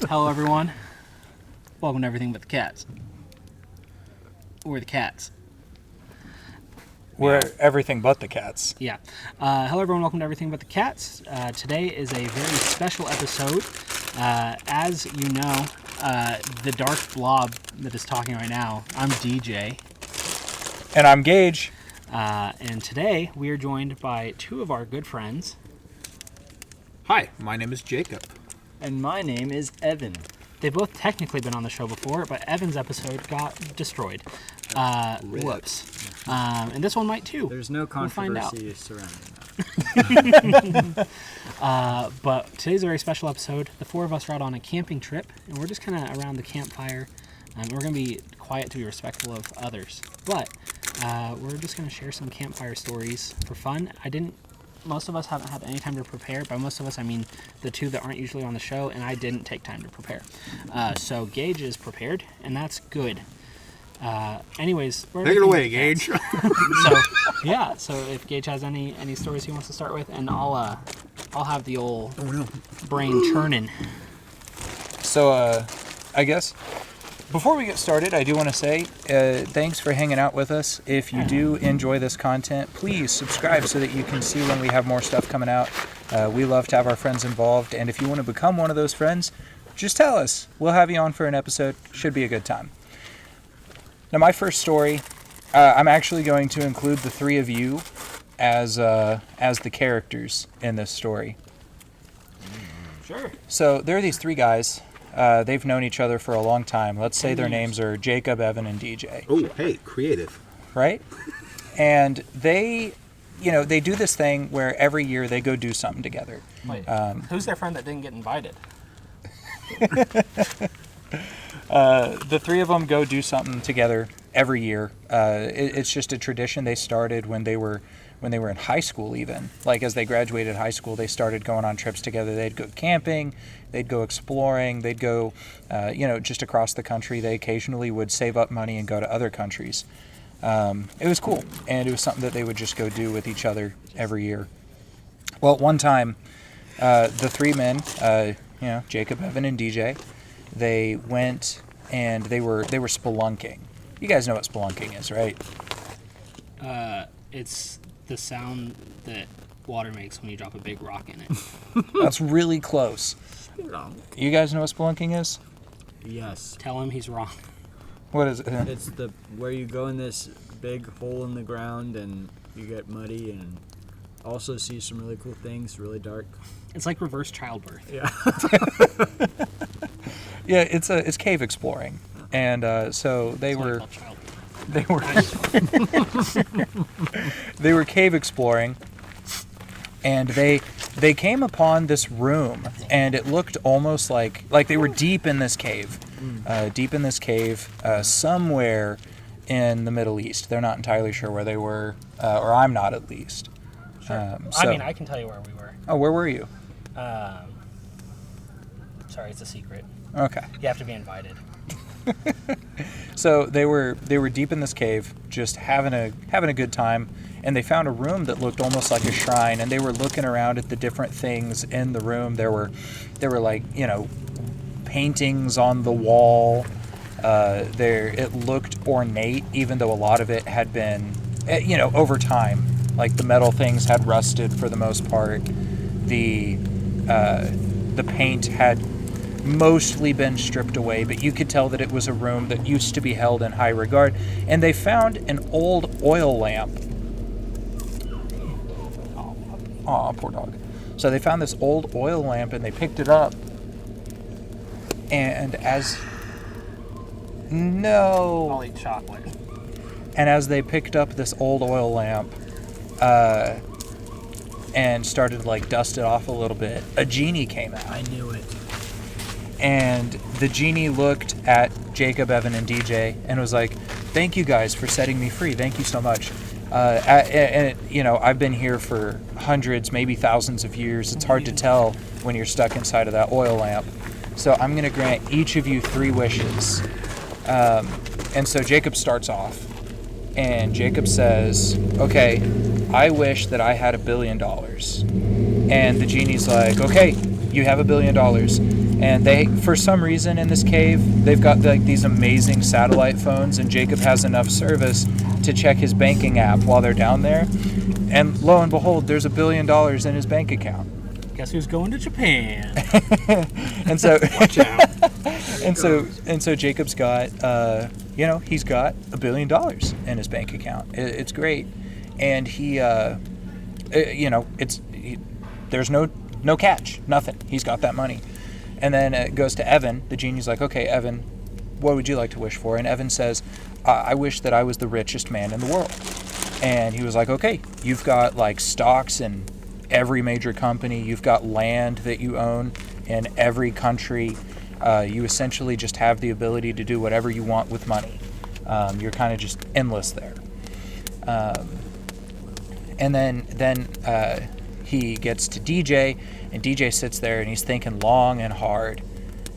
Hello, everyone. Welcome to Everything But the Cats. We're the cats. We're everything but the cats. Yeah. Hello, everyone. Welcome to Everything But the Cats. Today is a very special episode. As you know, the dark blob that is talking right now, I'm DJ. And I'm Gage. And today we are joined by two of our good friends. Hi, my name is Jacob. And my name is Evan. They've both technically been on the show before, but Evan's episode got destroyed. Whoops. And this one might too. There's no controversy surrounding that. But today's a very special episode. The four of us are out on a camping trip, and we're just kind of around the campfire. We're going to be quiet to be respectful of others. But we're just going to share some campfire stories for fun. Most of us haven't had any time to prepare. By most of us, I mean the two that aren't usually on the show, and I didn't take time to prepare. So Gage is prepared, and that's good. Anyways, take it away, Gage. So if Gage has any stories he wants to start with, and I'll have the old brain churning. So I guess before we get started, I do want to say thanks for hanging out with us. If you do enjoy this content, please subscribe so that you can see when we have more stuff coming out. We love to have our friends involved, and if you want to become one of those friends, just tell us. We'll have you on for an episode. Should be a good time. Now, my first story, I'm actually going to include the three of you as the characters in this story. Sure. So there are these three guys. They've known each other for a long time. Let's say their names are Jacob, Evan, and DJ. Oh, hey, creative. Right? And they do this thing where every year they go do something together. Wait, who's their friend that didn't get invited? The three of them go do something together every year. It's just a tradition they started when they were in high school even. Like as they graduated high school, they started going on trips together. They'd go camping, they'd go exploring, they'd go, just across the country. They occasionally would save up money and go to other countries. It was cool, and it was something that they would just go do with each other every year. Well, one time, the three men, Jacob, Evan, and DJ, they went and they were spelunking. You guys know what spelunking is, right? It's the sound that water makes when you drop a big rock in it. That's really close. You guys know what spelunking is? Yes. Tell him he's wrong. What is it? It's where you go in this big hole in the ground and you get muddy and also see some really cool things, really dark. It's like reverse childbirth. Yeah. Yeah, it's cave exploring, and so they were cave exploring, and they came upon this room, and it looked almost like they were deep in this cave, somewhere in the Middle East. They're not entirely sure where they were, or I'm not at least. Sure. I can tell you where we were. Oh, where were you? Sorry, it's a secret. Okay. You have to be invited. So they were deep in this cave, just having a good time, and they found a room that looked almost like a shrine, and they were looking around at the different things in the room. There were like, paintings on the wall. It looked ornate, even though a lot of it had been, over time. Like the metal things had rusted for the most part. The paint had mostly been stripped away, but you could tell that it was a room that used to be held in high regard. And they found an old oil lamp. Aw, poor dog. So they found this old oil lamp and they picked it up. And I'll eat chocolate. And as they picked up this old oil lamp, and started to dust it off a little bit, a genie came out. I knew it. And the genie looked at Jacob, Evan, and DJ and was like, "Thank you guys for setting me free. Thank you so much." I've been here for hundreds, maybe thousands of years. It's hard to tell when you're stuck inside of that oil lamp. So I'm going to grant each of you 3 wishes. And so Jacob starts off. And Jacob says, "Okay, I wish that I had $1 billion." And the genie's like, "Okay, you have $1 billion. And they, for some reason in this cave, they've got like these amazing satellite phones, and Jacob has enough service to check his banking app while they're down there. And lo and behold, there's $1 billion in his bank account. Guess who's going to Japan? And so Watch out. and so Jacob's got he's got $1 billion in his bank account. It's great. And there's no catch, nothing. He's got that money. And then it goes to Evan. The genie's like, okay, Evan, what would you like to wish for? And Evan says, I wish that I was the richest man in the world. And he was like, okay, you've got like stocks in every major company. You've got land that you own in every country. You essentially just have the ability to do whatever you want with money. You're kind of just endless there. And then he gets to DJ, and DJ sits there and he's thinking long and hard.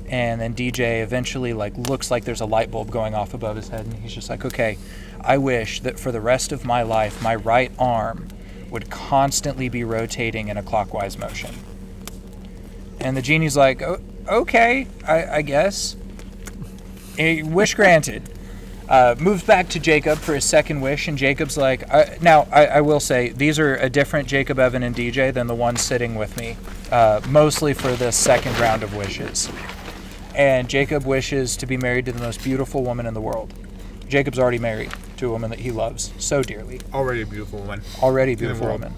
And then DJ eventually looks like there's a light bulb going off above his head, and he's just like, okay, I wish that for the rest of my life my right arm would constantly be rotating in a clockwise motion. And the genie's like, oh, okay, I guess. Wish granted. Moves back to Jacob for his second wish, and Jacob's like, I will say, these are a different Jacob, Evan, and DJ than the ones sitting with me, mostly for this second round of wishes. And Jacob wishes to be married to the most beautiful woman in the world. Jacob's already married to a woman that he loves so dearly. Already a beautiful woman. Already a beautiful woman.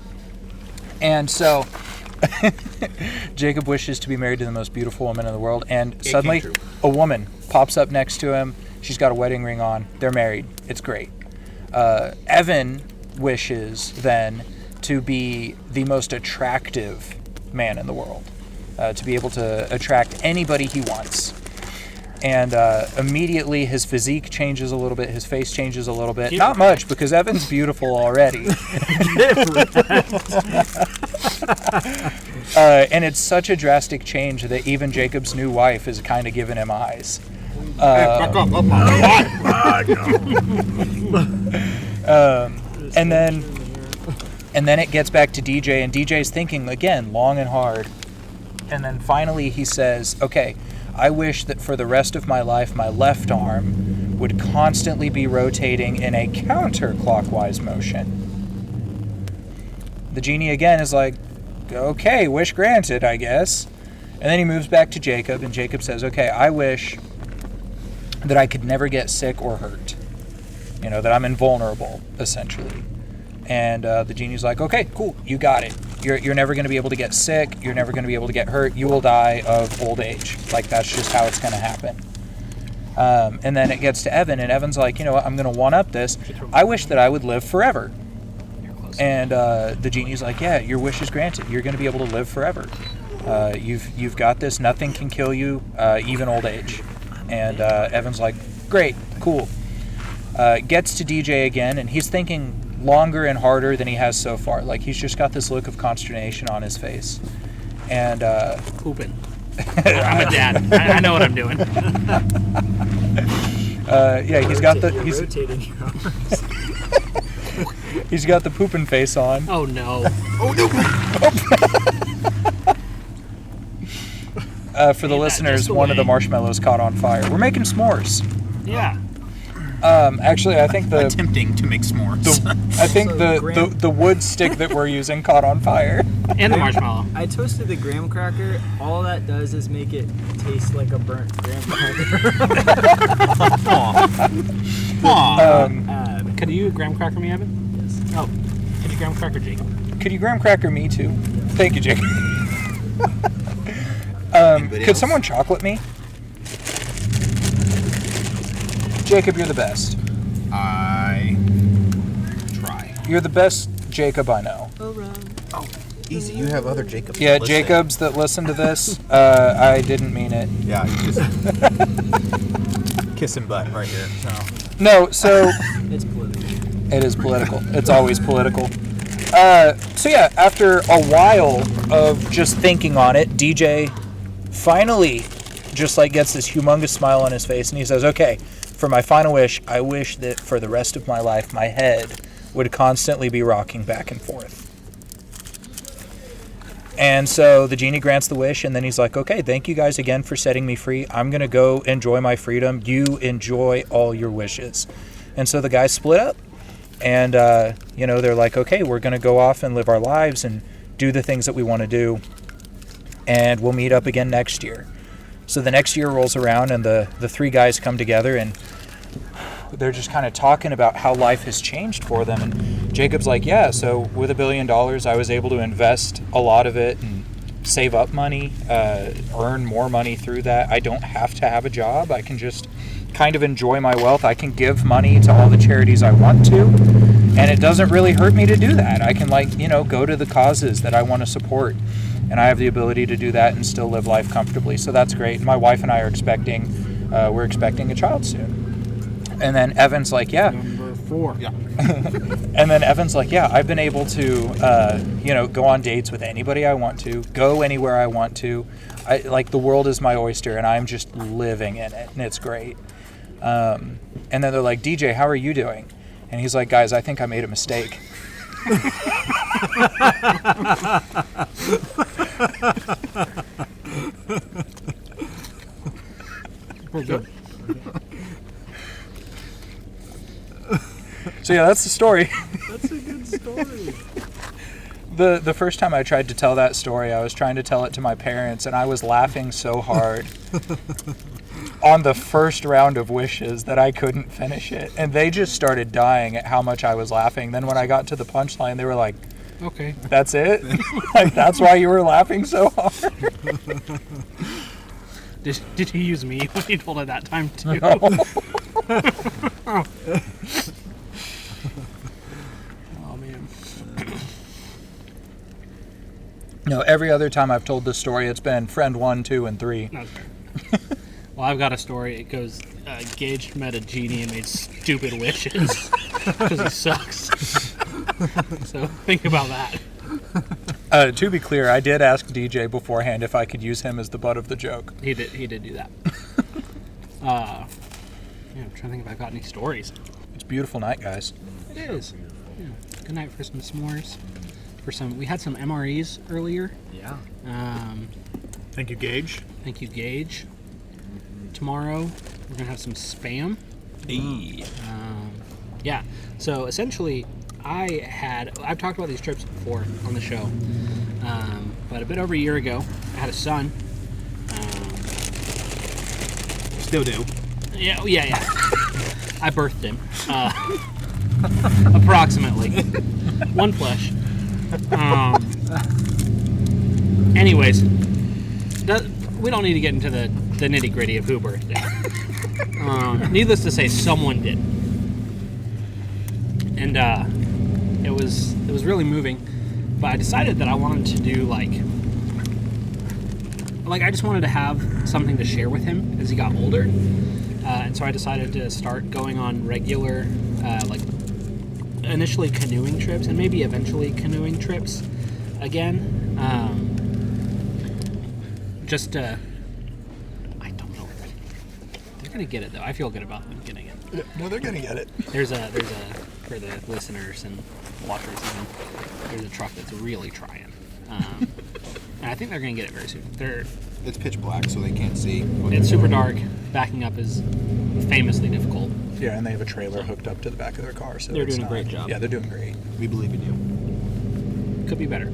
And so Jacob wishes to be married to the most beautiful woman in the world, and suddenly a woman pops up next to him. She's got a wedding ring on. They're married. It's great. Evan wishes then to be the most attractive man in the world, to be able to attract anybody he wants. And immediately his physique changes a little bit. His face changes a little bit. Not much, because Evan's beautiful already. And it's such a drastic change that even Jacob's new wife is kind of giving him eyes. And then it gets back to DJ, and DJ's thinking again long and hard. And then finally he says, okay, I wish that for the rest of my life my left arm would constantly be rotating in a counterclockwise motion. The genie again is like, okay, wish granted, I guess. And then he moves back to Jacob, and Jacob says, okay, I wish that I could never get sick or hurt. That I'm invulnerable, essentially. And the genie's like, okay, cool, you got it. You're never going to be able to get sick. You're never going to be able to get hurt. You will die of old age. That's just how it's going to happen. And then it gets to Evan, and Evan's like, you know what, I'm going to one-up this. I wish that I would live forever. And the genie's like, yeah, your wish is granted. You're going to be able to live forever. You've got this. Nothing can kill you, even old age. And Evan's like, great, cool. Gets to DJ again, and he's thinking longer and harder than he has so far. He's just got this look of consternation on his face. And pooping. I'm a dad. I know what I'm doing. He's got the rotating your arms. he's got the pooping face on. Oh no. For the listeners, one of the marshmallows caught on fire. We're making s'mores. Yeah. Actually, I think attempting to make s'mores. I think the wood stick that we're using caught on fire. And the marshmallow. I toasted the graham cracker. All that does is make it taste like a burnt graham cracker. Could you graham cracker me, Evan? Yes. Oh, could you graham cracker Jacob? Could you graham cracker me too? Thank you, Jacob. Could someone chocolate me? Jacob, you're the best. I try. You're the best Jacob I know. Oh, easy. You have other Jacobs. Yeah, Jacobs that listen to this. I didn't mean it. Yeah, you just kissing butt right here. So. No, so It's political. it is political. It's always political. So yeah, after a while of just thinking on it, DJ finally just gets this humongous smile on his face, and he says, okay, for my final wish, I wish that for the rest of my life, my head would constantly be rocking back and forth. And so the genie grants the wish, and then he's like, okay, thank you guys again for setting me free. I'm going to go enjoy my freedom. You enjoy all your wishes. And so the guys split up, and, they're like, okay, we're going to go off and live our lives and do the things that we want to do, and we'll meet up again next year. So the next year rolls around, and the three guys come together, and they're just kind of talking about how life has changed for them. And Jacob's like, yeah, so with $1 billion, I was able to invest a lot of it and save up money, earn more money through that. I don't have to have a job. I can just kind of enjoy my wealth. I can give money to all the charities I want to, and it doesn't really hurt me to do that. I can go to the causes that I want to support, and I have the ability to do that and still live life comfortably. So that's great. And my wife and I are expecting a child soon. And then Evan's like, yeah. Number 4. Yeah. And then Evan's like, yeah, I've been able to, go on dates with anybody I want to, go anywhere I want to. The world is my oyster, and I'm just living in it, and it's great. And then they're like, DJ, how are you doing? And he's like, guys, I think I made a mistake. Pretty good. So yeah, that's the story. That's a good story. The first time I tried to tell that story, I was trying to tell it to my parents, and I was laughing so hard on the first round of wishes that I couldn't finish it. And they just started dying at how much I was laughing. Then when I got to the punchline, they were like, Okay. that's it? That's why you were laughing so hard? Did you use me when you told it that time too? Oh man. No, every other time I've told this story, it's been friend 1, 2, and 3. That's fair. Well, I've got a story. It goes, Gage met a genie and made stupid wishes because he sucks. So think about that. To be clear, I did ask DJ beforehand if I could use him as the butt of the joke. He did do that. I'm trying to think if I've got any stories. It's a beautiful night, guys. It is. Yeah. Good night for some s'mores. We had some MREs earlier. Yeah. Thank you, Gage. Thank you, Gage. Tomorrow we're gonna have some spam. Yeah. So essentially, I've talked about these trips before on the show, but a bit over a year ago, I had a son. Still do. Yeah. I birthed him, approximately. One flesh. Anyways, we don't need to get into the nitty gritty of who birthed him. Needless to say, someone did, and it was really moving. But I decided that I wanted to do like I just wanted to have something to share with him as he got older, and so I decided to start going on regular initially canoeing trips and maybe eventually canoeing trips again. I don't know. They're gonna get it though. I feel good about them getting it. No, they're gonna get it. There's a for the listeners and watchers even. There's a truck that's really trying, and I think they're gonna get it very soon. It's pitch black, so they can't see. It's super dark. Backing up is famously difficult. Yeah, and they have a trailer hooked up to the back of their car. So They're it's doing a great job. Yeah, they're doing great. We believe in you. Could be better.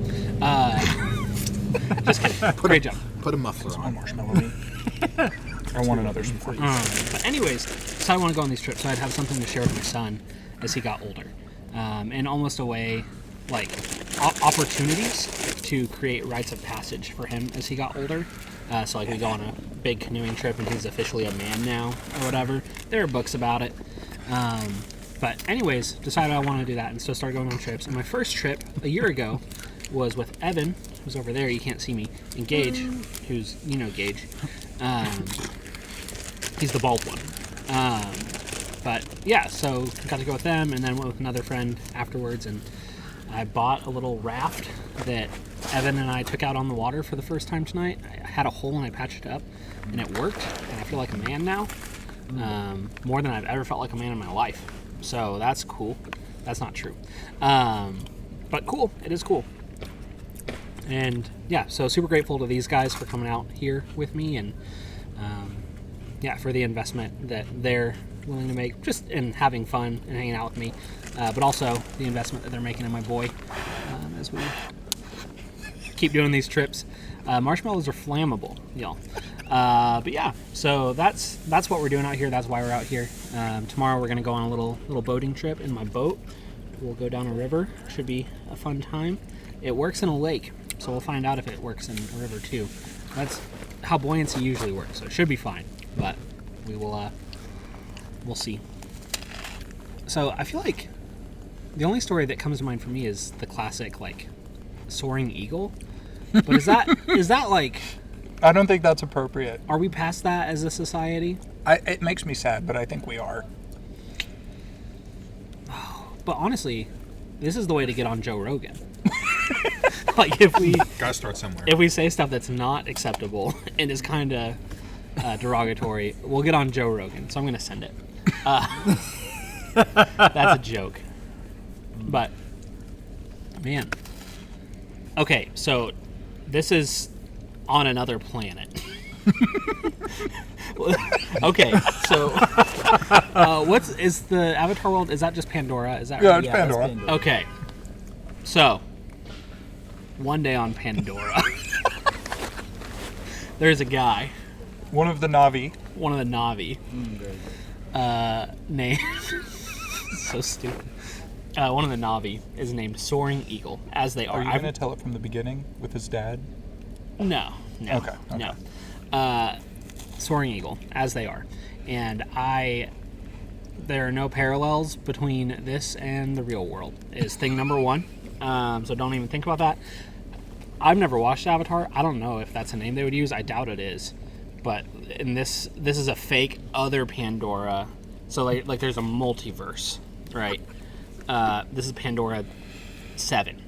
Just kidding. Great job. Put a muffler One on. marshmallow meat. I want another for you. But anyways, so I want to go on these trips, so I'd have something to share with my son as he got older, and almost a way, opportunities to create rites of passage for him as he got older. So we go on a big canoeing trip, and he's officially a man now, or whatever. There are books about it. But anyways, decided I wanted to do that, and so started going on trips. And my first trip a year ago was with Evan, who's over there. You can't see me. And Gage, who's Gage. He's the bald one. But yeah, so got to go with them, and then went with another friend afterwards, and I bought a little raft that Evan and I took out on the water for the first time tonight. I had a hole and I patched it up, and it worked, and I feel like a man now, more than I've ever felt like a man in my life. So that's cool. That's not true. But cool. It is cool. And yeah, so super grateful to these guys for coming out here with me, and for the investment that they're willing to make just in having fun and hanging out with me, but also the investment that they're making in my boy as we keep doing these trips. Marshmallows are flammable, y'all. But yeah, so that's what we're doing out here. That's why we're out here. Tomorrow we're gonna go on a little boating trip in my boat. We'll go down a river. Should be a fun time. It works in a lake, so we'll find out if it works in a river too. That's how buoyancy usually works, so it should be fine. But we will we'll see. So I feel like the only story that comes to mind for me is the classic like soaring eagle. But is that like? I don't think that's appropriate. Are we past that as a society? It makes me sad, but I think we are. But honestly, this is the way to get on Joe Rogan. Like if we Gotta start somewhere. if we say stuff that's not acceptable and is kind of derogatory, we'll get on Joe Rogan. So I'm gonna send it. That's a joke. But man, okay, so this is on another planet. Okay, so is the Avatar world? Is that just Pandora? Is that Yeah, right? it's Yeah, that's Pandora. Pandora. Okay, so one day on Pandora, there's a guy, One of the Na'vi. one of the Na'vi, Very good. named so stupid. One of the Na'vi is named Soaring Eagle, as they are. Are you going to tell it from the beginning with his dad? No. Okay. No. Soaring Eagle, as they are. And there are no parallels between this and the real world, is thing number one. So don't even think about that. I've never watched Avatar. I don't know if that's a name they would use. I doubt it is. But in this is a fake other Pandora. So like there's a multiverse, right? This is Pandora 7.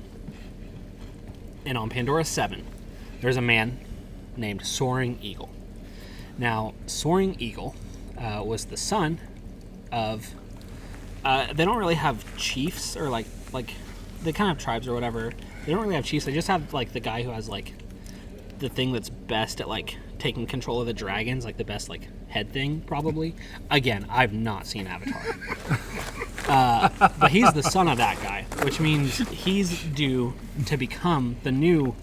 And on Pandora 7, there's a man named Soaring Eagle. Now, Soaring Eagle was the son of... they don't really have chiefs, or like they kind of have tribes or whatever. They don't really have chiefs. They just have like the guy who has like the thing that's best at like taking control of the dragons, like the best like head thing probably. Again, I've not seen Avatar. But he's the son of that guy, which means he's due to become the new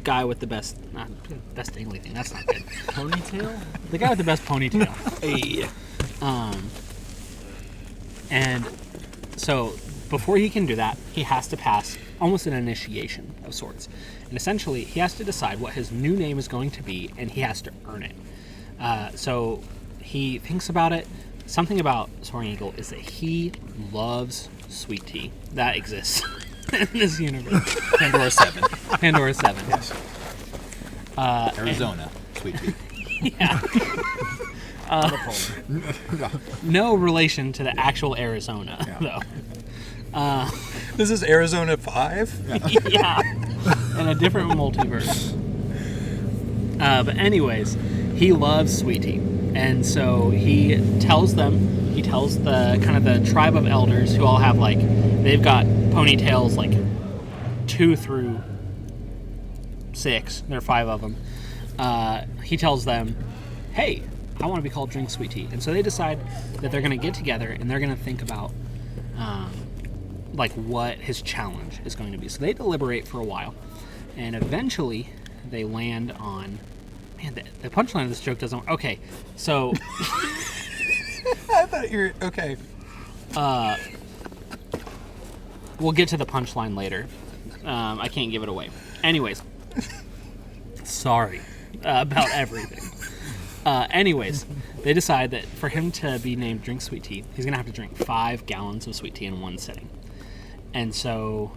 guy with the best dangly thing. That's not good. Ponytail? The guy with the best ponytail. Hey. And so before he can do that, he has to pass almost an initiation of sorts. And essentially, he has to decide what his new name is going to be, and he has to earn it. So he thinks about it. Something about Soaring Eagle is that he loves sweet tea. That exists in this universe. Pandora 7. Pandora 7. Yes. Arizona. Sweet tea. Yeah. No relation to the actual Arizona, though. This is Arizona 5? Yeah. In a different multiverse. But anyways, he loves sweet tea. And so he tells the kind of the tribe of elders who all have like, they've got ponytails like 2 through 6. There are 5 of them. He tells them, hey, I want to be called Drink Sweet Tea. And so they decide that they're going to get together and they're going to think about like what his challenge is going to be. So they deliberate for a while, and eventually they land on... Man, the punchline of this joke doesn't... Okay, so... I thought you were... Okay. We'll get to the punchline later. I can't give it away. Anyways. Sorry about everything. Anyways, they decide that for him to be named Drink Sweet Tea, he's going to have to drink 5 gallons of sweet tea in one sitting. And so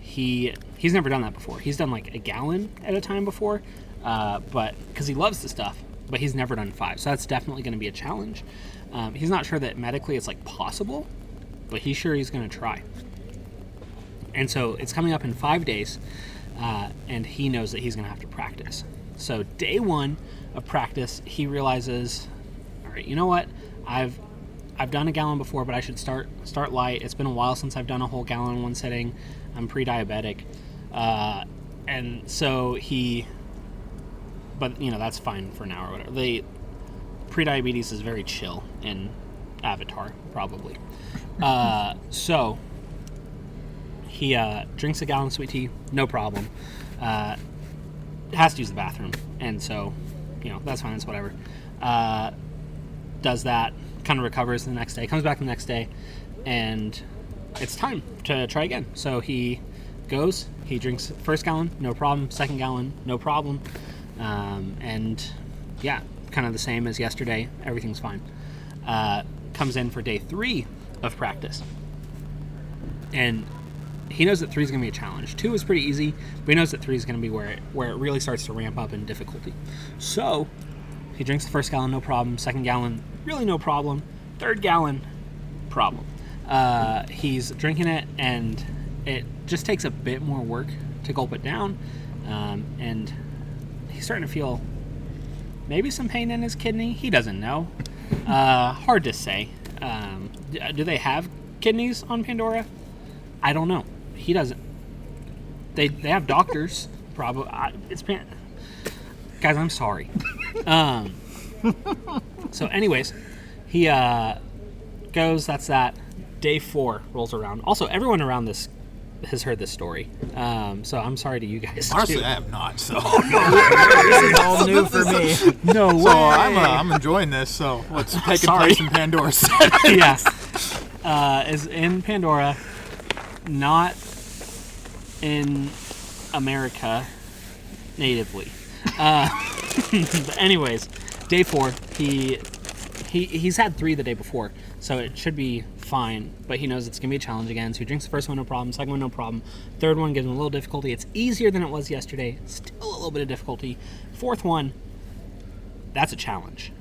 he's never done that before. He's done like a gallon at a time before, but because he loves the stuff, but he's never done 5. So that's definitely going to be a challenge. He's not sure that medically it's like possible, but he's sure he's going to try. And so it's coming up in 5 days, and he knows that he's going to have to practice. So day 1 of practice, he realizes, all right, you know what? I've done a gallon before, but I should start light. It's been a while since I've done a whole gallon in one sitting. I'm pre-diabetic. and so but that's fine for now or whatever. Pre-diabetes is very chill in Avatar, probably. So he drinks a gallon of sweet tea, no problem. Has to use the bathroom, and so that's fine. It's whatever. Does that, kind of recovers the next day, comes back the next day, and it's time to try again. So he goes, he drinks first gallon, no problem. Second gallon, no problem. And yeah, kind of the same as yesterday. Everything's fine. Comes in for day 3 of practice. And he knows that 3 is going to be a challenge. 2 is pretty easy, but he knows that 3 is going to be where it really starts to ramp up in difficulty. So he drinks the first gallon, no problem. Second gallon, really no problem. Third gallon, problem. He's drinking it, and it just takes a bit more work to gulp it down. And he's starting to feel maybe some pain in his kidney. He doesn't know. Hard to say. Do they have kidneys on Pandora? I don't know. He doesn't. They have doctors. Probably. Guys, I'm sorry. So anyways, he goes. That's that. Day 4 rolls around. Also, everyone around this has heard this story. So I'm sorry to you guys. Honestly, too. I have not. So This is all new for me. No way. So I'm enjoying this. So what's taking Sorry. place in Pandora? Yeah. Is in Pandora, not in America natively. But anyways, day 4, he's had 3 the day before, so it should be fine, but he knows it's gonna be a challenge again. So he drinks the first one, no problem. Second one, no problem. Third one gives him a little difficulty. It's easier than it was yesterday. Still a little bit of difficulty. Fourth one, that's a challenge.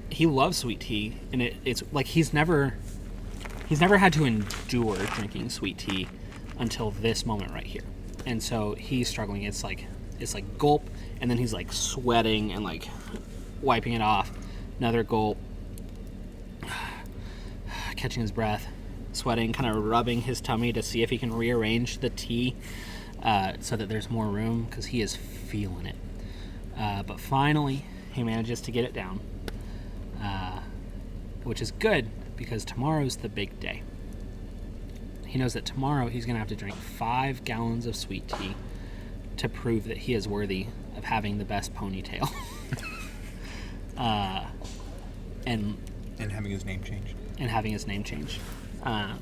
He loves sweet tea, and it's like he's never had to endure drinking sweet tea until this moment right here, and so he's struggling. It's like gulp, and then he's like sweating and like wiping it off. Another gulp, catching his breath, sweating, kind of rubbing his tummy to see if he can rearrange the tea so that there's more room, because he is feeling it. But finally, he manages to get it down, which is good, because tomorrow's the big day. He knows that tomorrow he's going to have to drink 5 gallons of sweet tea to prove that he is worthy of having the best ponytail. And having his name changed. And having his name changed.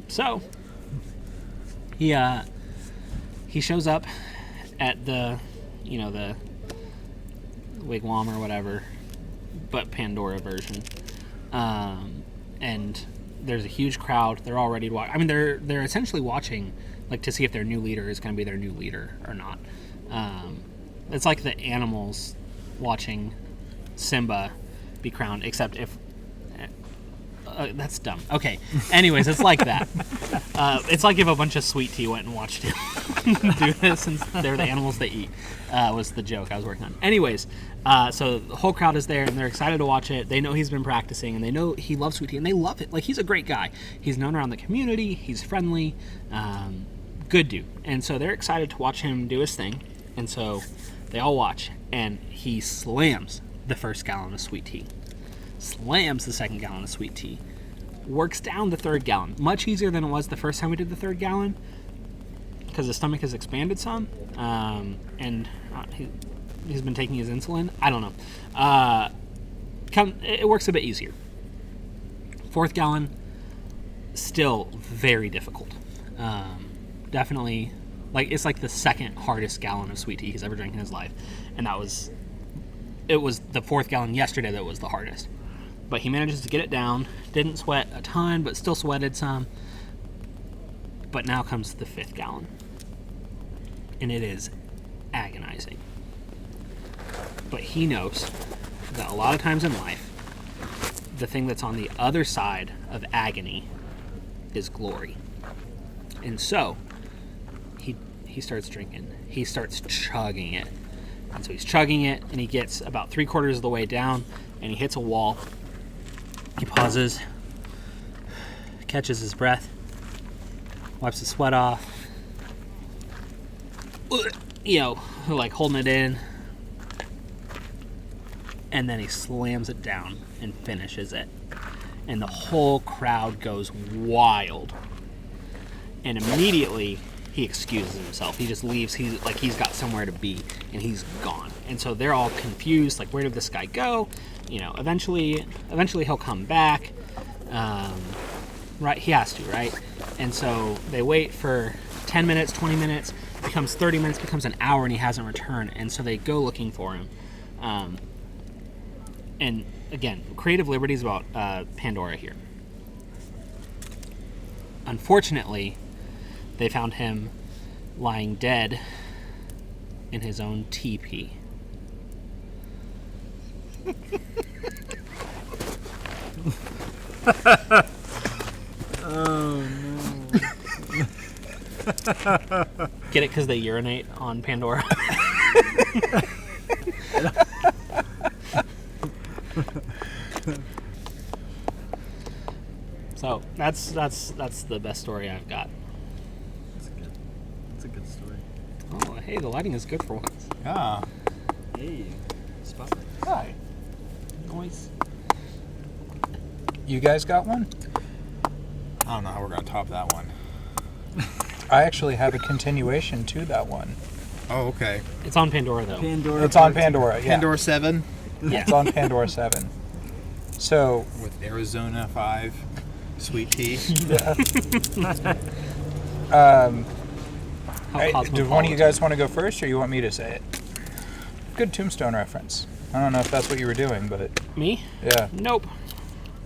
So he shows up at the wigwam or whatever, but Pandora version. And there's a huge crowd. They're all ready to watch. I mean, they're essentially watching, like, to see if their new leader is going to be their new leader or not. It's like the animals watching Simba be crowned, except if that's dumb. Okay. Anyways, it's like that. It's like if a bunch of sweet tea went and watched him do this, since they're the animals they eat. Was the joke I was working on. Anyways, so the whole crowd is there, and they're excited to watch it. They know he's been practicing, and they know he loves sweet tea, and they love it. Like, he's a great guy. He's known around the community. He's friendly. Good dude. And so they're excited to watch him do his thing. And so they all watch, and he slams the first gallon of sweet tea. Slams the second gallon of sweet tea, works down the third gallon. Much easier than it was the first time we did the third gallon, because his stomach has expanded some, and he's been taking his insulin. I don't know. It works a bit easier. Fourth gallon, still very difficult. Definitely, it's like the second hardest gallon of sweet tea he's ever drank in his life, and it was the fourth gallon yesterday that was the hardest. But he manages to get it down. Didn't sweat a ton, but still sweated some. But now comes the 5th gallon. And it is agonizing. But he knows that a lot of times in life, the thing that's on the other side of agony is glory. And so, he starts drinking. He starts chugging it. And so he's chugging it, and he gets about 3/4 of the way down, and he hits a wall. He pauses, catches his breath, wipes the sweat off, like holding it in. And then he slams it down and finishes it. And the whole crowd goes wild. And immediately he excuses himself. He just leaves. He's got somewhere to be, and he's gone. And so they're all confused. Like, where did this guy go? Eventually he'll come back. Right? He has to, right? And so they wait for 10 minutes, 20 minutes, becomes 30 minutes, becomes an hour, and he hasn't returned. And so they go looking for him. And again, creative liberties about Pandora here. Unfortunately, they found him lying dead in his own teepee. Oh no. Get it? Because they urinate on Pandora. So that's the best story I've got. That's a good story. Oh, hey, the lighting is good for once. Yeah. Hey, spotlight. Hi. Noise. You guys got one? I don't know how we're gonna top that one. I actually have a continuation to that one. Oh, okay. It's on Pandora though. Pandora. It's on Pandora, yeah. Pandora 7 Yeah. It's on Pandora 7. So, with Arizona 5, sweet tea. How do one of you guys want to go first, or you want me to say it? Good Tombstone reference. I don't know if that's what you were doing, but Me? yeah. Nope.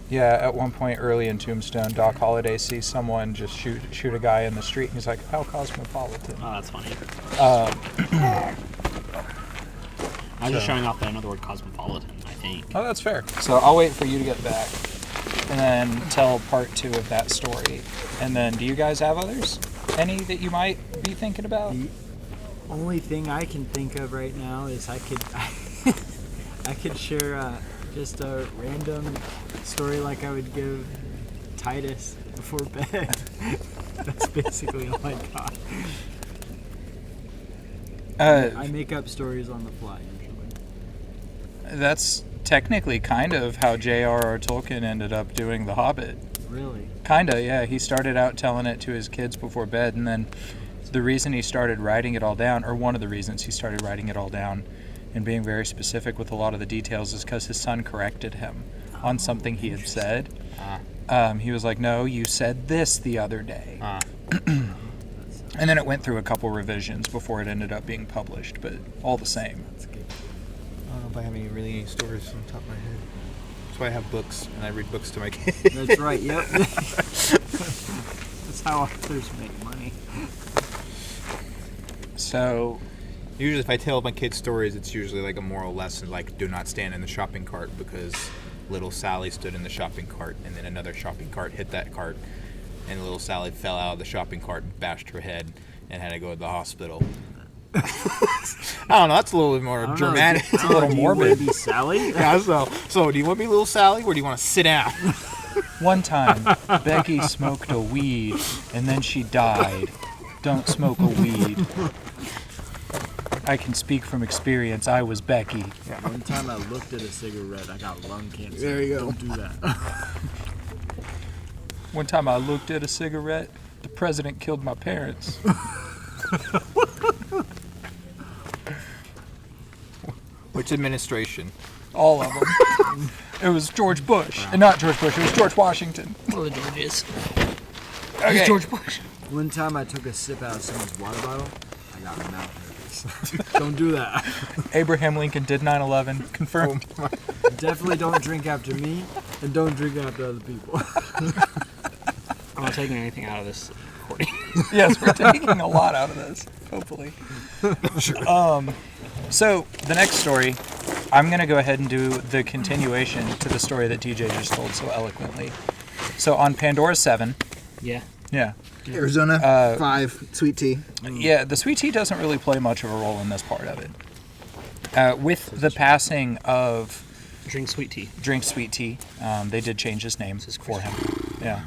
Yeah, at one point early in Tombstone, Doc Holliday sees someone just shoot a guy in the street, and he's like, how cosmopolitan. Oh, that's funny. Um, I was just showing off that I know the word cosmopolitan, I think. Oh, that's fair. So I'll wait for you to get back and then tell part 2 of that story. And then do you guys have others? Any that you might be thinking about? The only thing I can think of right now is I could share just a random story like I would give Titus before bed. That's basically all I got. I make up stories on the fly usually. That's technically kind of how J.R.R. Tolkien ended up doing The Hobbit. Really? Kinda, yeah. He started out telling it to his kids before bed, and then the reason he started writing it all down, or one of the reasons he started writing it all down and being very specific with a lot of the details, is because his son corrected him on something he had said. He was like, no, you said this the other day. And then it went through a couple revisions before it ended up being published, but all the same. That's good. I don't know if I have any stories on top of my head. That's why I have books, and I read books to my kids. That's right, yep. That's how authors make money. So, Usually if I tell my kids stories, it's usually like a moral lesson, like do not stand in the shopping cart because little Sally stood in the shopping cart and then another shopping cart hit that cart and little Sally fell out of the shopping cart and bashed her head and had to go to the hospital. I don't know, that's a little bit more dramatic. It's a little Do you morbid. want to be Sally? Yeah, so do you want to be little Sally or do you want to sit down? one time, Becky smoked a weed, and then she died. Don't smoke a weed. I can speak from experience. I was Becky. One time I looked at a cigarette, I got lung cancer. There you go. Don't do that. One time I looked at a cigarette, the president killed my parents. Which administration? All of them. It was George Bush. Not George Bush, it was George Washington. Well, the Georges. Okay. George Bush. One time I took a sip out of someone's water bottle, I got mouth herpes. Don't do that. Abraham Lincoln did 9/11. Confirmed. Definitely don't drink after me, and don't drink after other people. I'm not taking anything out of this recording. Yes, we're taking a lot out of this, hopefully. So, the next story, I'm going to go ahead and do the continuation to the story that TJ just told so eloquently. So, on Pandora 7, Yeah. yeah, Arizona 5, sweet tea. yeah, the sweet tea doesn't really play much of a role in this part of it. With the passing of Drink sweet tea. Drink Sweet Tea, they did change his name for him. Yeah.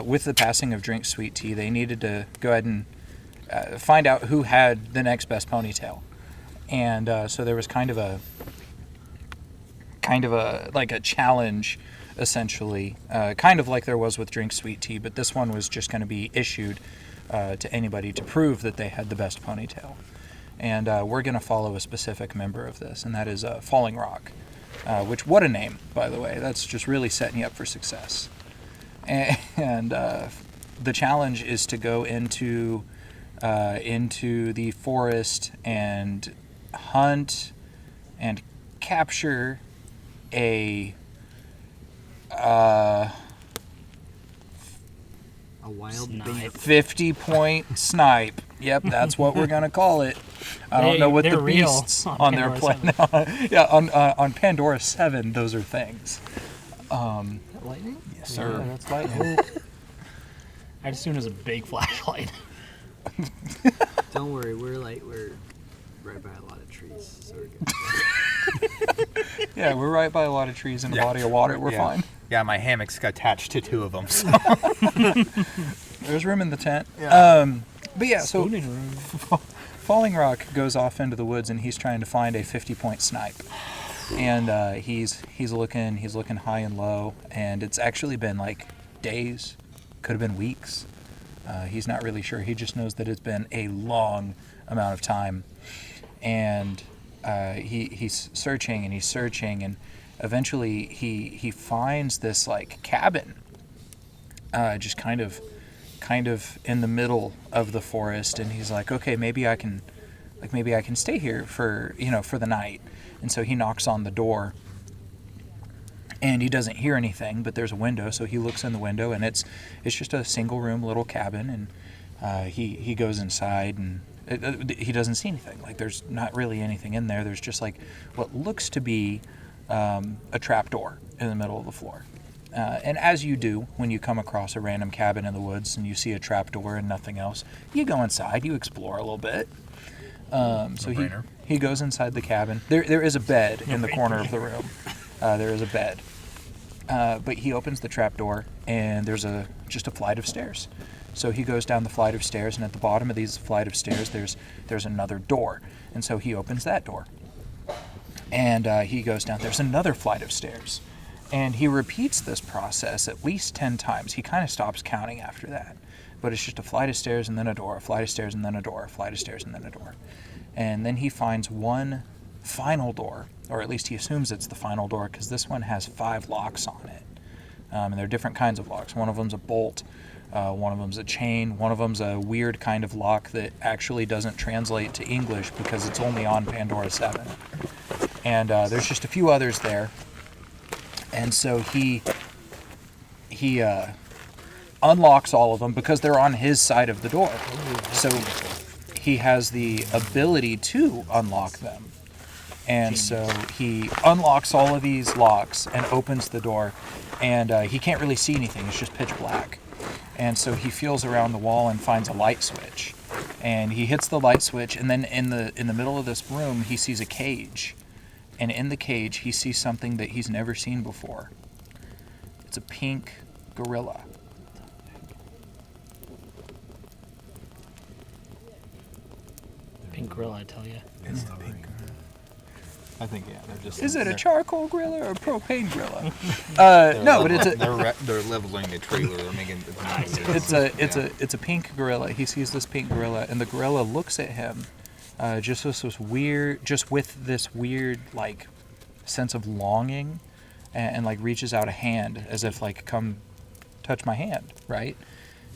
With the passing of Drink Sweet Tea, they needed to go ahead and find out who had the next best ponytail. And so there was kind of a like a challenge, essentially, kind of like there was with Drink Sweet Tea, but this one was just going to be issued to anybody to prove that they had the best ponytail. And we're going to follow a specific member of this, and that is Falling Rock, which, what a name, by the way. That's just really setting you up for success. And the challenge is to go into the forest and hunt and capture a wild Snipe. bear. 50-point snipe. Yep, that's what we're gonna call it. I don't know what they're the real beasts on on their Pandora planet. Yeah, on Pandora 7, those are things. Lightning? Yes, sir. Yeah, that's lightning. I just assumed it was a big flashlight. Don't worry, we're right by a lot of trees, so we're good. Yeah, we're right by a lot of trees and a body of water. We're Yeah. fine. Yeah, my hammock's attached to 2 of them. So. There's room in the tent. Yeah. But yeah, so Spooning room. Falling Rock goes off into the woods and he's trying to find a 50-point snipe. And he's looking high and low, and it's actually been like days, could have been weeks. He's not really sure. He just knows that it's been a long amount of time. And he's searching and eventually he finds this like cabin, just kind of in the middle of the forest, and he's like, okay, maybe I can stay here for the night. And so he knocks on the door, and he doesn't hear anything, but there's a window, so he looks in the window, and it's just a single room little cabin, and he goes inside, and he doesn't see anything. Like, there's not really anything in there. There's just like what looks to be a trap door in the middle of the floor. And as you do when you come across a random cabin in the woods and you see a trap door and nothing else, you go inside, you explore a little bit. So he goes inside the cabin. There is a bed in the corner of the room. There is a bed. But he opens the trap door, and there's just a flight of stairs. So he goes down the flight of stairs, and at the bottom of these flight of stairs, there's another door. And so he opens that door. And he goes down. There's another flight of stairs. And he repeats this process at least 10 times. He kind of stops counting after that. But it's just a flight of stairs and then a door, a flight of stairs and then a door, a flight of stairs and then a door. And then he finds one final door, or at least he assumes it's the final door, because this one has 5 locks on it. And they're different kinds of locks. One of them's a bolt, one of them's a chain, one of them's a weird kind of lock that actually doesn't translate to English because it's only on Pandora 7. And there's just a few others there. And so he unlocks all of them because they're on his side of the door. So he has the ability to unlock them. And so he unlocks all of these locks and opens the door, and he can't really see anything. It's just pitch black. And so he feels around the wall and finds a light switch. And he hits the light switch, and then in the middle of this room, he sees a cage. And in the cage, he sees something that he's never seen before. It's a pink gorilla. Pink gorilla, I tell you. It's the pink. I think they're just. Is it a they're- charcoal gorilla or a propane gorilla? they're No, but it's a they're leveling the trailer. They're making it's a pink gorilla. He sees this pink gorilla, and the gorilla looks at him, just with this weird like sense of longing, and like reaches out a hand as if like, come touch my hand, right?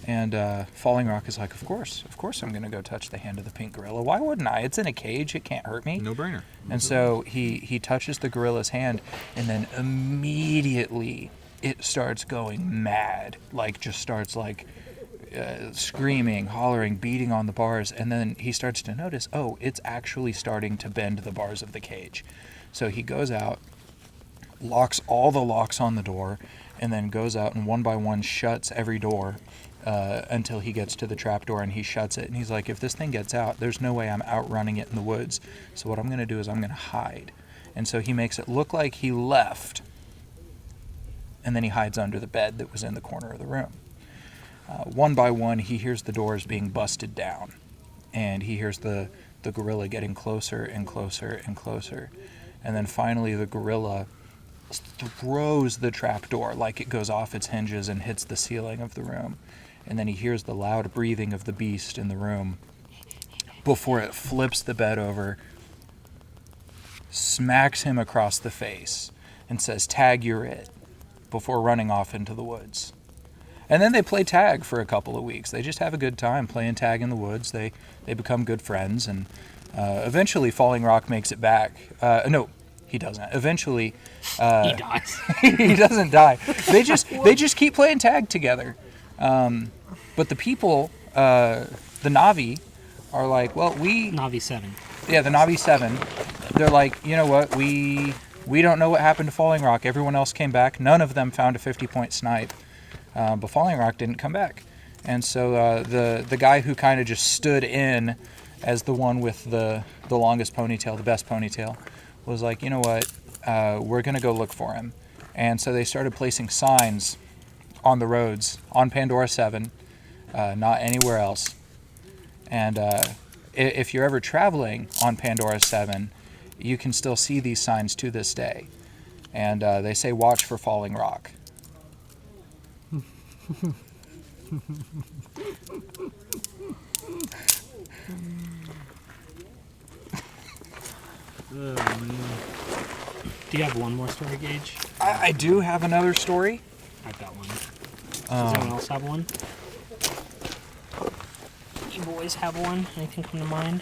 And Falling Rock is like, of course I'm gonna go touch the hand of the pink gorilla. Why wouldn't I? It's in a cage. It can't hurt me. no brainer. And so he touches the gorilla's hand, and then immediately it starts going mad. Like, just starts like screaming, hollering, beating on the bars. And then he starts to notice, oh, it's actually starting to bend the bars of the cage. So he goes out, locks all the locks on the door, and then goes out and one by one shuts every door until he gets to the trap door, and he shuts it. And he's like, if this thing gets out, there's no way I'm outrunning it in the woods. So what I'm going to do is I'm going to hide. And so he makes it look like he left, and then he hides under the bed that was in the corner of the room. One by one, he hears the doors being busted down. and he hears the gorilla getting closer and closer and closer. And then finally the gorilla throws the trap door like it goes off its hinges and hits the ceiling of the room. And then he hears the loud breathing of the beast in the room before it flips the bed over, smacks him across the face, and says, "Tag, you're it," before running off into the woods. And then they play tag for a couple of weeks. They just have a good time playing tag in the woods. They become good friends, and eventually Falling Rock makes it back. No, he doesn't. Eventually, He dies. he doesn't die. They just keep playing tag together. But the people, the Navi, are like, well, Navi 7. yeah, the Navi 7, they're like, you know what, we don't know what happened to Falling Rock. Everyone else came back. None of them found a 50-point snipe. But Falling Rock didn't come back. And so the guy who kind of just stood in as the one with the longest ponytail, the best ponytail, was like, you know what, we're going to go look for him. And so they started placing signs on the roads, on Pandora 7, not anywhere else. And if you're ever traveling on Pandora 7, you can still see these signs to this day. And they say, "Watch for Falling Rock." Do you have one more story, Gage? I do have another story. I've got one. Does anyone else have one? You boys have one? Anything come to mind?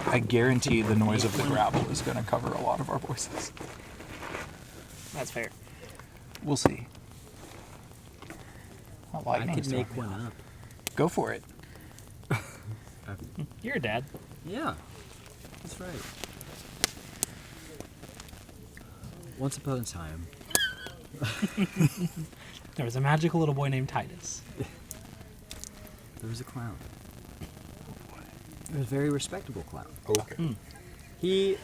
I guarantee the noise of the gravel is going to cover a lot of our voices. That's fair. We'll see. I could make one up. Go for it. You're a dad. Yeah, that's right. Once upon a time, There was a magical little boy named Titus. there was a clown. It was a very respectable clown. Okay. He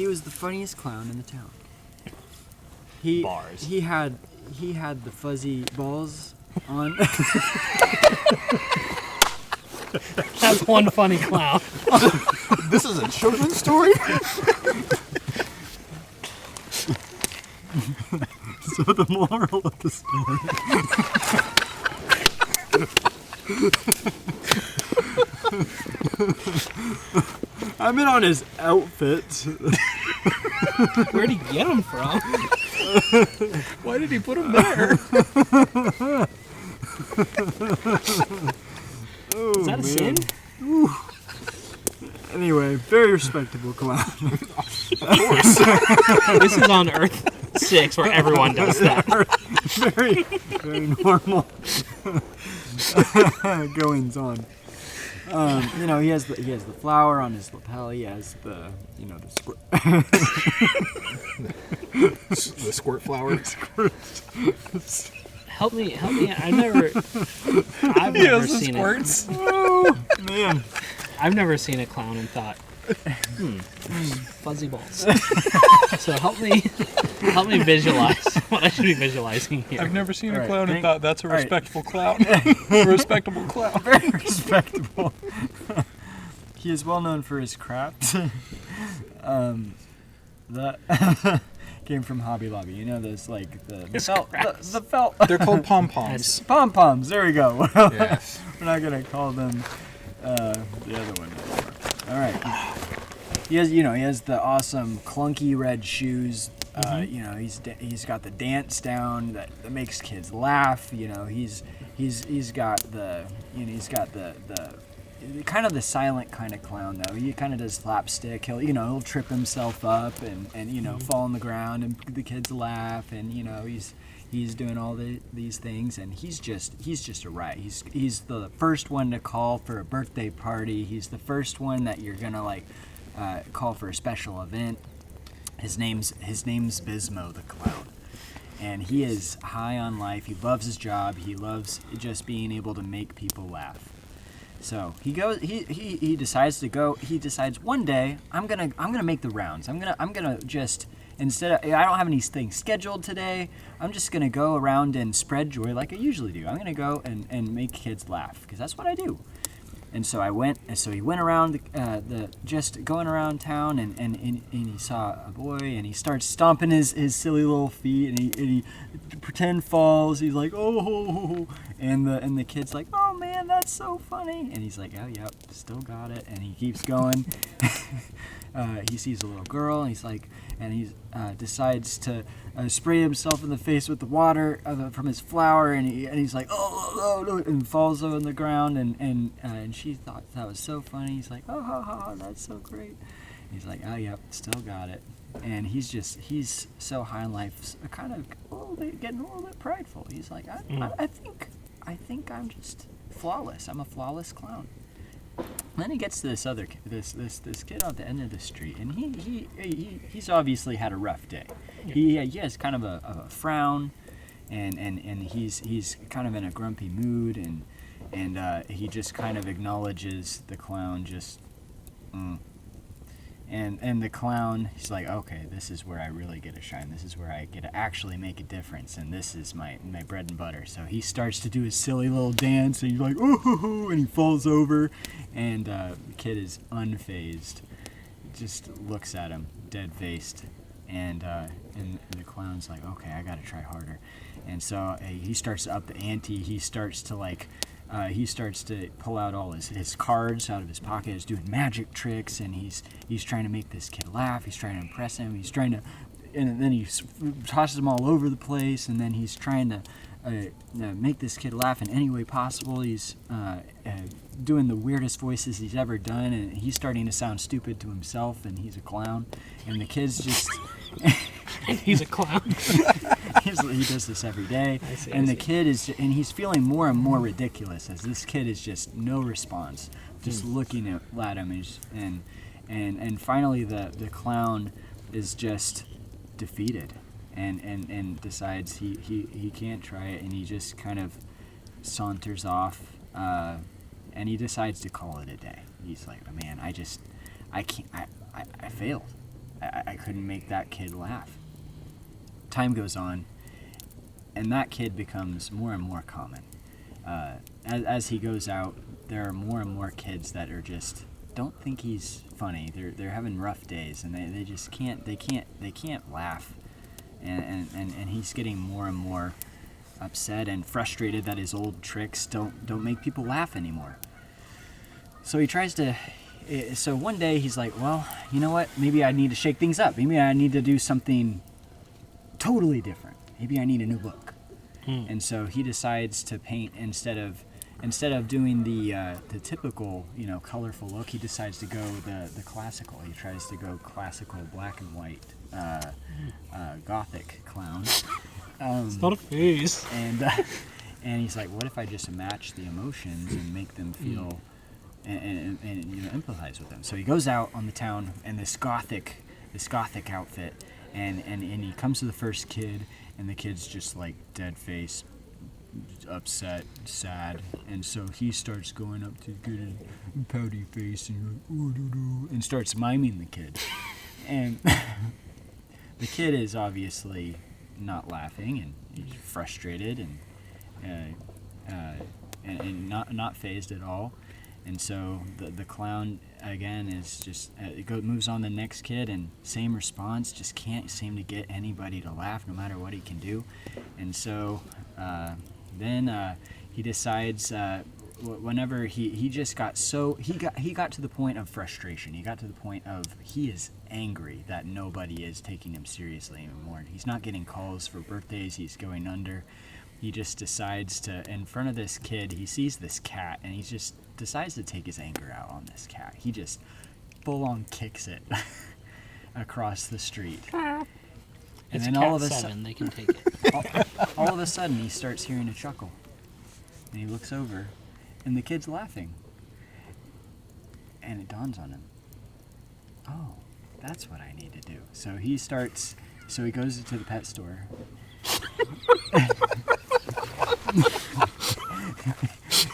was the funniest clown in the town. Bars. He had the fuzzy balls on. That's one funny clown. This is a children's story? So the moral of the story. I meant on his outfit. Where'd he get him from? Why did he put him there? Is that a sin? Anyway, very respectable clown. This is on Earth 6 where everyone does that. Very, very normal goings on. He has the flower on his lapel. He has the squirt. The squirt flower. Help me. I've never seen it. Oh man. I've never seen a clown and thought, fuzzy balls. So help me visualize what I should be visualizing here. I've never seen a Alright, clown and thought that's a alright. respectful clown. A respectable clown. Very respectable. He is well known for his craft. That came from Hobby Lobby. You know those like the His felt. crafts. The felt. They're called pom-poms. Pom poms. There we go. Yes. We're not gonna call them the other one anymore. All right. He has the awesome clunky red shoes. He's got the dance down that makes kids laugh. He's got the kind of the silent kind of clown though. He kind of does slapstick. He'll trip himself up and fall on the ground and the kids laugh, and he's doing all these things, and he's just a riot. He's the first one to call for a birthday party. He's the first one that you're gonna call for a special event. His name's Bismo the clown, and he is high on life. He loves his job. He loves just being able to make people laugh. So he goes. He decides to go. He decides one day I'm gonna make the rounds. I'm gonna just I don't have anything scheduled today. I'm just going to go around and spread joy like I usually do. I'm going to go and make kids laugh because that's what I do. And so he went around just going around town, and he saw a boy, and he starts stomping his silly little feet, and he pretend falls. He's like, oh, and the kid's like, oh man, that's so funny. And he's like, oh yep, still got it. And he keeps going. He sees a little girl, and he decides to spray himself in the face with the water from his flower, and he's like, oh, no, and falls on the ground, and she thought that was so funny. He's like, oh, ha, ha, that's so great. And he's like, oh, yep, still got it. And he's so high in life, kind of getting a little bit prideful. He's like, I think I'm just flawless. I'm a flawless clown. Then he gets to this kid on the end of the street, and he's obviously had a rough day. He has kind of a frown, and he's kind of in a grumpy mood, and he just kind of acknowledges the clown just. And the clown, he's like, okay, this is where I really get to shine. This is where I get to actually make a difference, and this is my bread and butter. So he starts to do his silly little dance, and he's like, ooh, and he falls over, and the kid is unfazed, just looks at him, dead-faced, and the clown's like, okay, I gotta try harder. And so he starts to up the ante. He starts to pull out all his cards out of his pocket. He's doing magic tricks, and he's trying to make this kid laugh. He's trying to impress him. He's trying to, and then he tosses them all over the place. And then he's trying to make this kid laugh in any way possible. He's doing the weirdest voices he's ever done, and he's starting to sound stupid to himself. And he's a clown, and the kid's just. He's a clown. He does this every day, the kid is, and he's feeling more and more ridiculous as this kid is just no response, just looking at him, and finally the clown is just defeated, and decides he can't try it, and he just kind of saunters off, and he decides to call it a day. He's like, man, I failed. I couldn't make that kid laugh. Time goes on, and that kid becomes more and more common. As he goes out, there are more and more kids that are just don't think he's funny. They're having rough days, and they just can't laugh, and he's getting more and more upset and frustrated that his old tricks don't make people laugh anymore. So he tries to. So one day he's like, well, you know what? Maybe I need to shake things up. Maybe I need to do something totally different. Maybe I need a new look. And so he decides to paint instead of doing the typical, colorful look. He decides to go the classical. He tries to go classical black and white gothic clown. It's not a face. And he's like, what if I just match the emotions and make them feel and empathize with them? So he goes out on the town in this gothic outfit. And he comes to the first kid, and the kid's just like dead face, upset, sad, and so he starts going up to the kid and pouty face and starts miming the kid, and the kid is obviously not laughing, and he's frustrated and not fazed at all. And so the clown, again, is just, moves on to the next kid, and same response, just can't seem to get anybody to laugh no matter what he can do. And so then he decides, whenever he got to the point of frustration. He got to the point of he is angry that nobody is taking him seriously anymore. He's not getting calls for birthdays. He's going under. He just decides to, in front of this kid, he sees this cat, and he just decides to take his anger out on this cat. He just full-on kicks it across the street. And It's then cat all of a 7, sudden, they can take it. all of a sudden, he starts hearing a chuckle, and he looks over, and the kid's laughing, and it dawns on him, oh, that's what I need to do. So he goes to the pet store.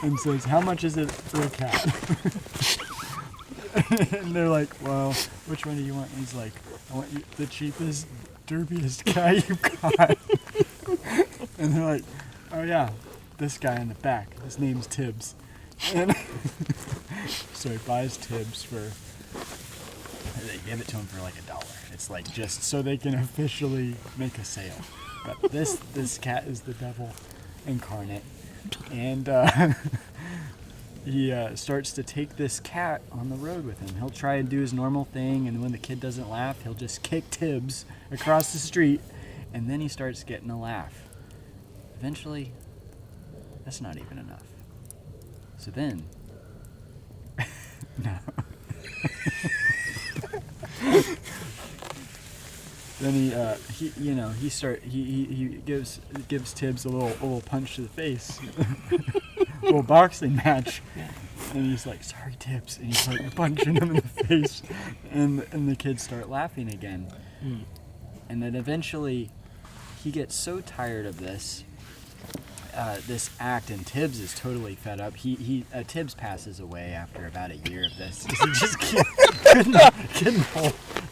And says, how much is it for a cat? And they're like, well, which one do you want? And he's like, I want the cheapest derbiest cat you've got. And they're like, oh yeah, this guy in the back, his name's Tibbs. And so he buys Tibbs for, they give it to him for like $1. It's like just so they can officially make a sale. But this cat is the devil incarnate. And he starts to take this cat on the road with him. He'll try and do his normal thing, and when the kid doesn't laugh, he'll just kick Tibbs across the street, and then he starts getting a laugh. Eventually, that's not even enough. So then, no. Then he gives Tibbs a little punch to the face, a little boxing match, and he's like, "Sorry, Tibbs," and he's like punching him in the face, and the kids start laughing again, and then eventually, he gets so tired of this act, and Tibbs is totally fed up. Tibbs passes away after about a year of this. He just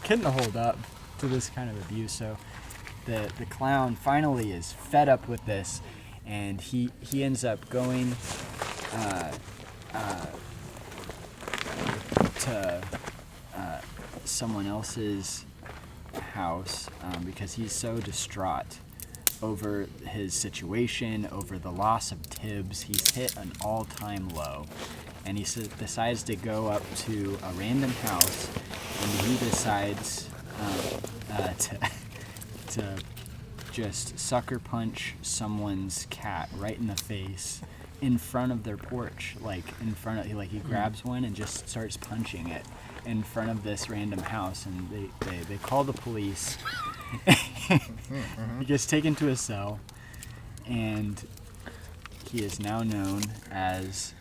couldn't hold up to this kind of abuse. So the clown finally is fed up with this, and he ends up going to someone else's house because he's so distraught over his situation, over the loss of Tibbs. He's hit an all-time low, and he decides to go up to a random house, and he decides to just sucker punch someone's cat right in the face in front of their porch, he grabs one and just starts punching it in front of this random house, and they call the police. He gets taken to a cell, and he is now known as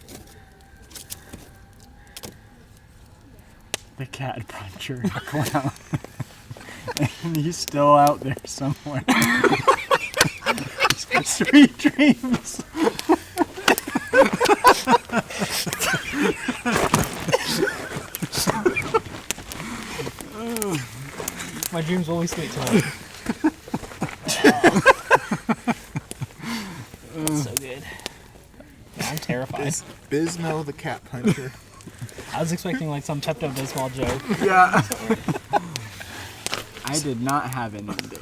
the cat puncher clown. And he's still out there somewhere. Sweet dreams. My dreams will always sweet tonight. So good. Yeah, I'm terrified. Bismo the cat puncher. I was expecting like some Pepto-Bismol joke. Yeah. I did not have an ending.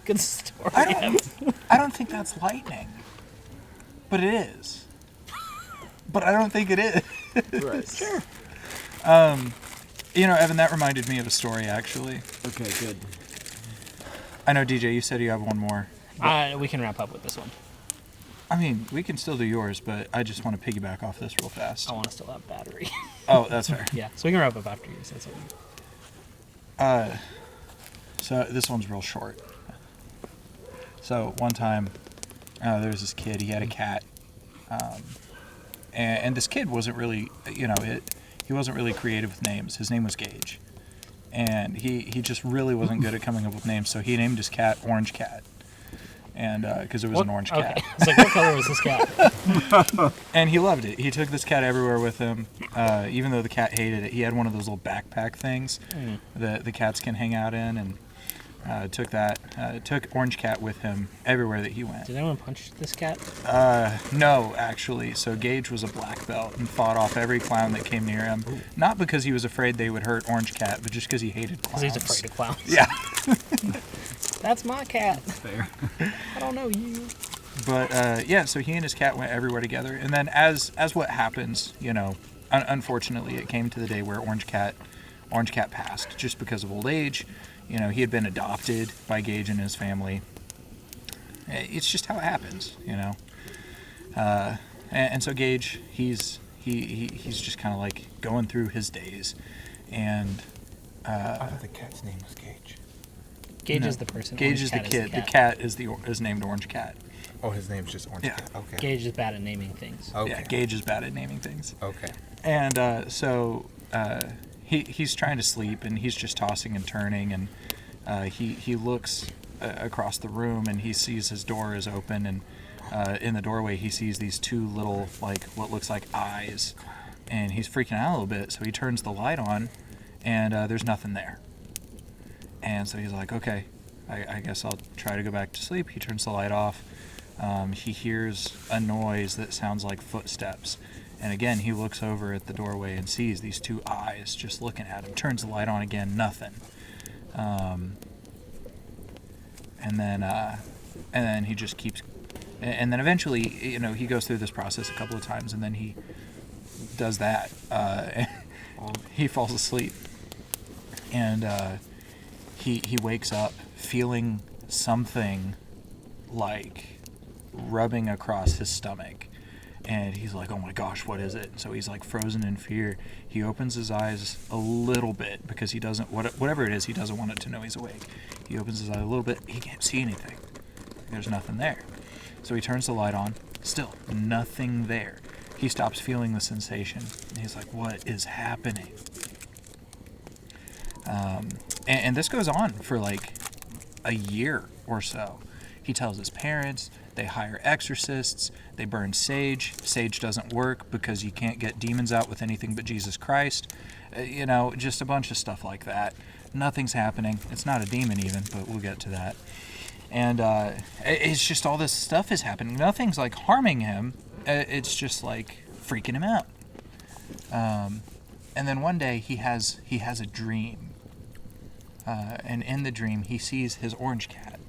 Good story. I don't think that's lightning, but it is. But I don't think it is. Right. Sure. Evan, that reminded me of a story, actually. Okay, good. I know, DJ, you said you have one more. We can wrap up with this one. I mean, we can still do yours, but I just want to piggyback off this real fast. I want to still have battery. Oh, that's fair. Yeah, so we can wrap up after you say something. So this one's real short. So one time, there was this kid. He had a cat, and this kid wasn't really, he wasn't really creative with names. His name was Gage, and he just really wasn't good at coming up with names. So he named his cat Orange Cat, and because it was an orange cat. Okay. I was like, what color was this cat? And he loved it. He took this cat everywhere with him, even though the cat hated it. He had one of those little backpack things that the cats can hang out in, and took Orange Cat with him everywhere that he went. Did anyone punch this cat? No, actually. So Gage was a black belt and fought off every clown that came near him. Ooh. Not because he was afraid they would hurt Orange Cat, but just because he hated clowns. Because he's afraid of clowns. Yeah. That's my cat. Fair. I don't know you. But so he and his cat went everywhere together. And then as what happens, unfortunately, it came to the day where Orange Cat passed just because of old age. He had been adopted by Gage and his family. It's just how it happens, And so Gage, he's just kind of like going through his days, and I thought the cat's name was Gage. Gage is the person. Gage is the kid. The cat is named Orange Cat. Oh, his name's just Orange Cat. Okay. Gage is bad at naming things. Okay. Yeah, Gage is bad at naming things. Okay. And he's trying to sleep, and he's just tossing and turning, and he looks across the room, and he sees his door is open, and in the doorway he sees these two little, like, what looks like eyes, and he's freaking out a little bit, so he turns the light on, and there's nothing there. And so he's like, okay, I guess I'll try to go back to sleep. He turns the light off. He hears a noise that sounds like footsteps. And again, he looks over at the doorway and sees these two eyes just looking at him. Turns the light on again, nothing. And then he just keeps... And then eventually, he goes through this process a couple of times, and then he does that. He falls asleep. And he wakes up feeling something like rubbing across his stomach. And he's like, oh my gosh, what is it? So he's like frozen in fear. He opens his eyes a little bit because he doesn't, whatever it is, he doesn't want it to know he's awake. He opens his eye a little bit. He can't see anything. There's nothing there. So he turns the light on. Still nothing there. He stops feeling the sensation. And he's like, what is happening? And this goes on for like a year or so. He tells his parents, they hire exorcists, they burn sage. Sage doesn't work because you can't get demons out with anything but Jesus Christ. Just a bunch of stuff like that. Nothing's happening. It's not a demon even, but we'll get to that. And it's just all this stuff is happening. Nothing's like harming him. It's just like freaking him out. And then one day he has a dream. And in the dream he sees his orange cat.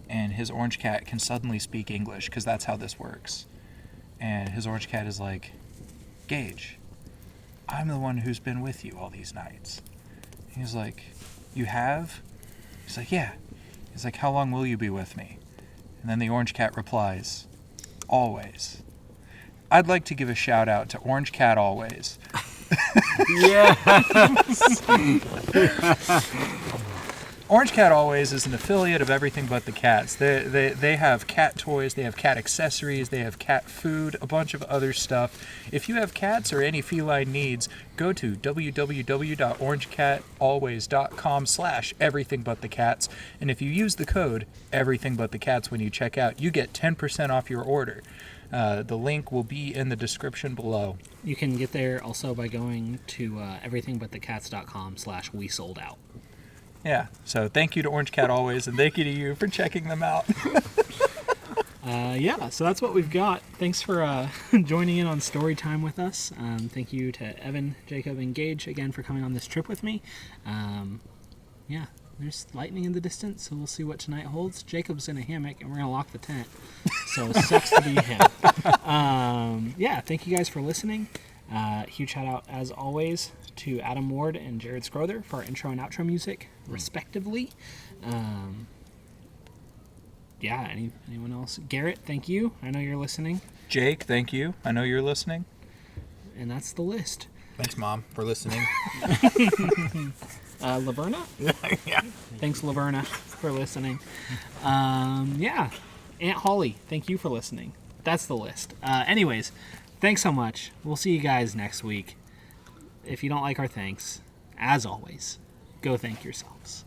And his orange cat can suddenly speak English because that's how this works. And his orange cat is like, Gage, I'm the one who's been with you all these nights. He's like, you have? He's like, yeah. He's like, how long will you be with me? And then the orange cat replies, always. I'd like to give a shout out to Orange Cat Always. Yeah. Orange Cat Always is an affiliate of Everything But the Cats. They have cat toys, they have cat accessories, they have cat food, a bunch of other stuff. If you have cats or any feline needs, go to www.orangecatalways.com/everythingbutthecats. And if you use the code everythingbutthecats when you check out, you get 10% off your order. The link will be in the description below. You can get there also by going to everythingbutthecats.com/we-sold-out. Yeah, so thank you to Orange Cat Always, and thank you to you for checking them out. So that's what we've got. Thanks for joining in on story time with us. Thank you to Evan, Jacob, and Gage again for coming on this trip with me. There's lightning in the distance, so we'll see what tonight holds. Jacob's in a hammock, and we're going to lock the tent. So it sucks to be him. Thank you guys for listening. Huge shout out, as always, to Adam Ward and Jared Scrother for our intro and outro music, respectively. Anyone else? Garrett, thank you. I know you're listening. Jake, thank you. I know you're listening. And that's the list. Thanks, Mom, for listening. Laverna? Yeah. Thanks, Laverna, for listening. Aunt Holly, thank you for listening. That's the list. Anyways, thanks so much. We'll see you guys next week. If you don't like our thanks, as always, go thank yourselves.